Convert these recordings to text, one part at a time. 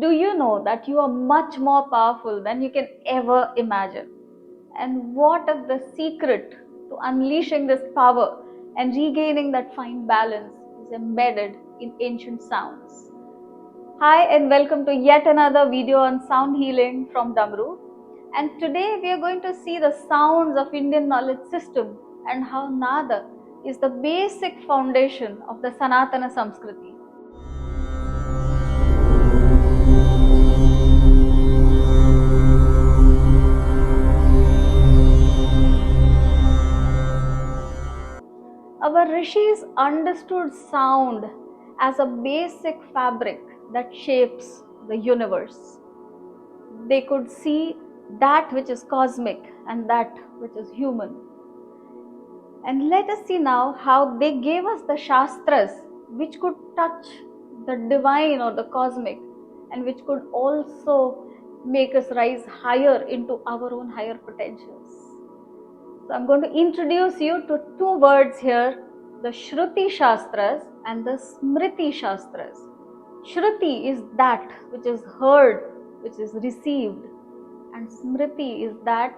Do you know that you are much more powerful than you can ever imagine? And what if the secret to unleashing this power and regaining that fine balance is embedded in ancient sounds? Hi and welcome to yet another video on sound healing from Damru. And today we are going to see the sounds of Indian knowledge system and how Nada is the basic foundation of the Sanatana Samskriti. Our rishis understood sound as a basic fabric that shapes the universe. They could see that which is cosmic and that which is human. And let us see now how they gave us the Shastras, which could touch the divine or the cosmic and which could also make us rise higher into our own higher potentials. So I'm going to introduce you to two words here, the Shruti Shastras and the Smriti Shastras. Shruti is that which is heard, which is received, and Smriti is that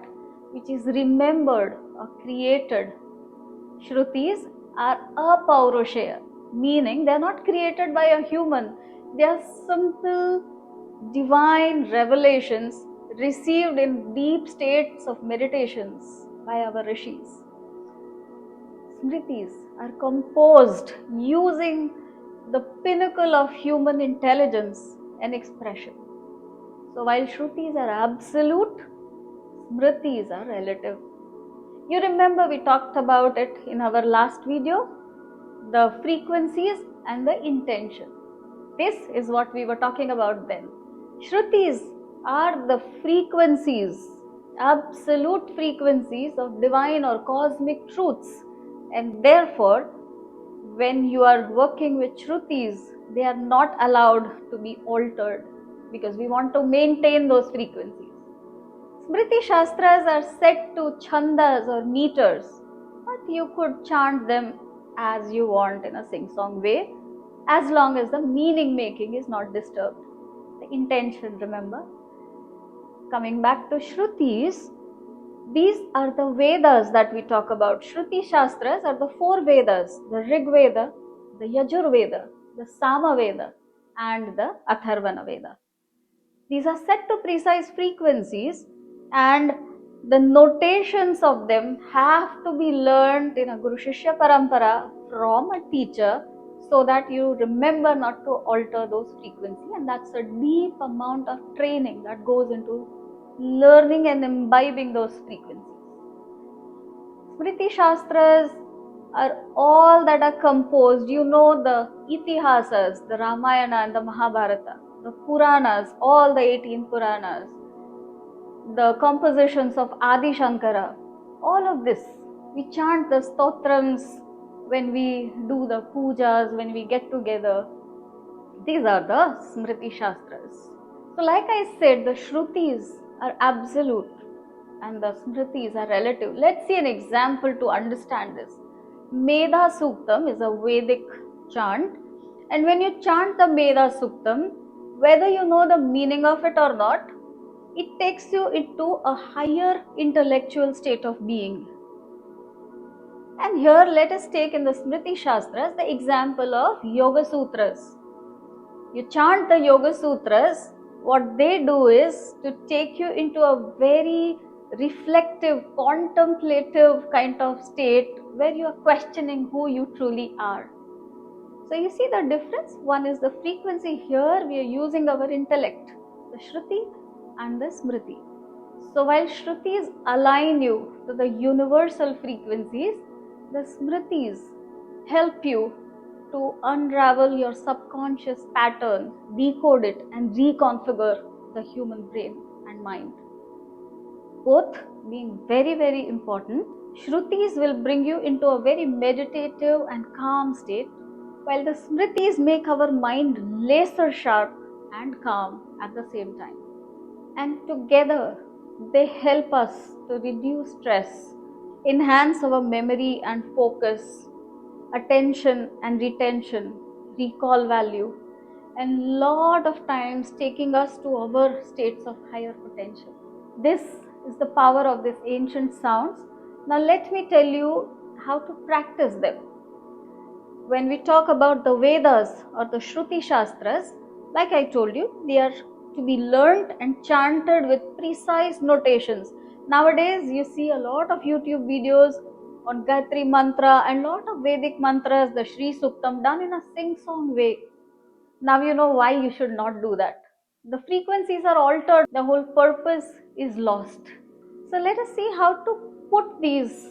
which is remembered or created. Shrutis are apaurushaya, meaning they are not created by a human. They are simple divine revelations received in deep states of meditations by our rishis. Smritis are composed using the pinnacle of human intelligence and expression. So while Shrutis are absolute, Smritis are relative. You remember we talked about it in our last video, the frequencies and the intention. This is what we were talking about then. Shrutis are the frequencies, absolute frequencies of divine or cosmic truths, and therefore when you are working with Shrutis, they are not allowed to be altered because we want to maintain those frequencies. Smriti Shastras are set to chhandas or meters, but you could chant them as you want in a sing-song way, as long as the meaning making is not disturbed. The intention, remember. Coming back to Shrutis, these are the Vedas that we talk about. Shruti Shastras are the four Vedas, the Rig Veda, the Yajur Veda, the Sama Veda, and the Atharvana Veda. These are set to precise frequencies, and the notations of them have to be learned in a Guru Shishya Parampara from a teacher so that you remember not to alter those frequencies, and that's a deep amount of training that goes into learning and imbibing those frequencies. Smriti Shastras are all that are composed. You know the Itihasas, the Ramayana and the Mahabharata, the Puranas, all the 18 Puranas, the compositions of Adi Shankara, all of this. We chant the stotrams when we do the pujas, when we get together. These are the Smriti Shastras. So like I said, the Shrutis are absolute and the Smritis are relative. Let's see an example to understand this. Medha Suktam is a Vedic chant, and when you chant the Medha Suktam, whether you know the meaning of it or not, it takes you into a higher intellectual state of being. And here let us take in the Smriti Shastras the example of Yoga Sutras. You chant the Yoga Sutras, what they do is to take you into a very reflective, contemplative kind of state where you are questioning who you truly are. So you see the difference? One is the frequency. Here we are using our intellect, the Shruti and the Smriti. So while Shrutis align you to the universal frequencies, the Smritis help you to unravel your subconscious pattern, decode it and reconfigure the human brain and mind. Both being very, very important. Shrutis will bring you into a very meditative and calm state, while the Smritis make our mind laser sharp and calm at the same time. And together they help us to reduce stress, enhance our memory and focus, attention and retention, recall value, and lot of times taking us to our states of higher potential. This is the power of these ancient sounds. Now let me tell you how to practice them. When we talk about the Vedas or the Shruti Shastras, like I told you, they are to be learnt and chanted with precise notations. Nowadays, you see a lot of YouTube videos on Gayatri Mantra and lot of Vedic mantras, the Shri Suktam, done in a sing-song way. Now you know why you should not do that. The frequencies are altered, the whole purpose is lost. So let us see how to put these,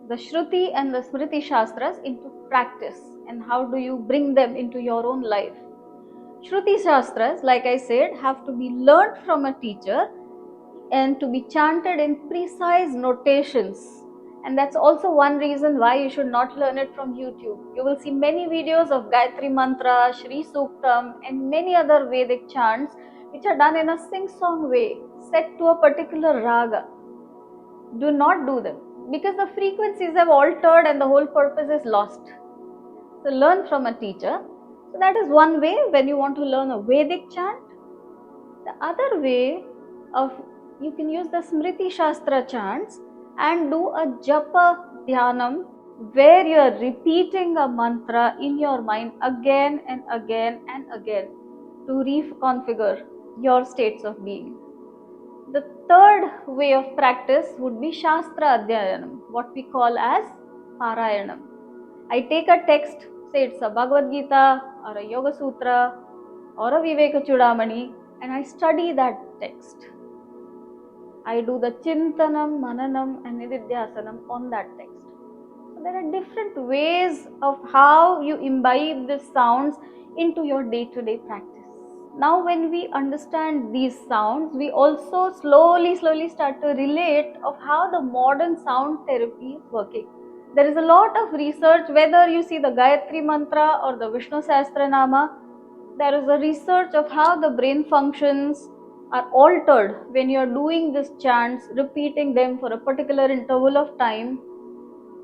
the Shruti and the Smriti Shastras, into practice, and how do you bring them into your own life. Shruti Shastras, like I said, have to be learnt from a teacher and to be chanted in precise notations. And that's also one reason why you should not learn it from YouTube. You will see many videos of Gayatri Mantra, Shri Suktam, and many other Vedic chants which are done in a sing-song way, set to a particular raga. Do not do them because the frequencies have altered and the whole purpose is lost. So learn from a teacher. So that is one way when you want to learn a Vedic chant. The other way of, you can use the Smriti Shastra chants and do a Japa Dhyanam where you are repeating a mantra in your mind again and again and again to reconfigure your states of being. The third way of practice would be Shastra-Dhyanam, what we call as Parayanam. I take a text, say it's a Bhagavad Gita or a Yoga Sutra or a Viveka Chudamani, and I study that text. I do the Chintanam, Mananam and Nididhyasanam on that text. So there are different ways of how you imbibe these sounds into your day-to-day practice. Now when we understand these sounds, we also slowly start to relate of how the modern sound therapy is working. There is a lot of research, whether you see the Gayatri Mantra or the Vishnu Sahasranama, there is a research of how the brain functions are altered when you are doing these chants, repeating them for a particular interval of time,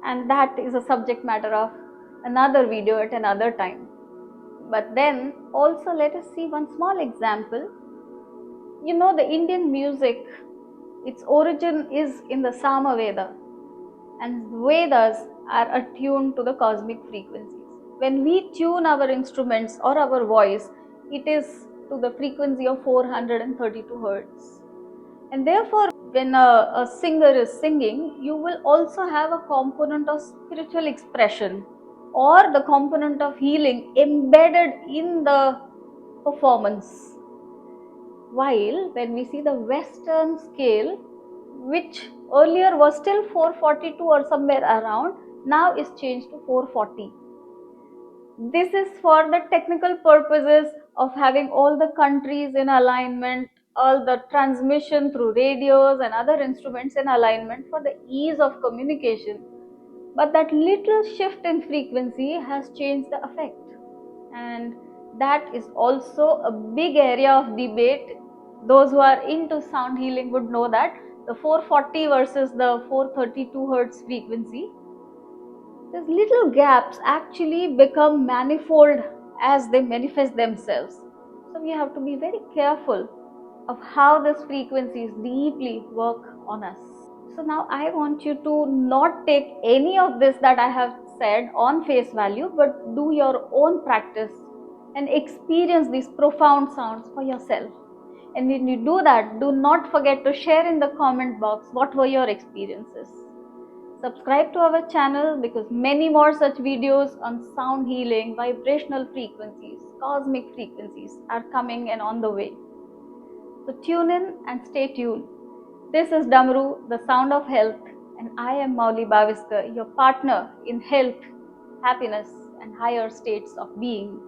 and that is a subject matter of another video at another time. But then also let us see one small example. You know, the Indian music, its origin is in the Samaveda, and Vedas are attuned to the cosmic frequencies. When we tune our instruments or our voice, it is to the frequency of 432 Hertz. And therefore, when a singer is singing, you will also have a component of spiritual expression or the component of healing embedded in the performance. While when we see the Western scale, which earlier was still 442 or somewhere around, now is changed to 440. This is for the technical purposes of having all the countries in alignment, all the transmission through radios and other instruments in alignment for the ease of communication. But that little shift in frequency has changed the effect, and that is also a big area of debate. Those who are into sound healing would know that the 440 versus the 432 Hertz frequency, these little gaps actually become manifold as they manifest themselves. So we have to be very careful of how these frequencies deeply work on us. So now I want you to not take any of this that I have said on face value, but do your own practice and experience these profound sounds for yourself. And when you do that, do not forget to share in the comment box what were your experiences. Subscribe to our channel because many more such videos on sound healing, vibrational frequencies, cosmic frequencies are coming and on the way. So tune in and stay tuned. This is Damru, the sound of health, and I am Mauli Baviskar, your partner in health, happiness and higher states of being.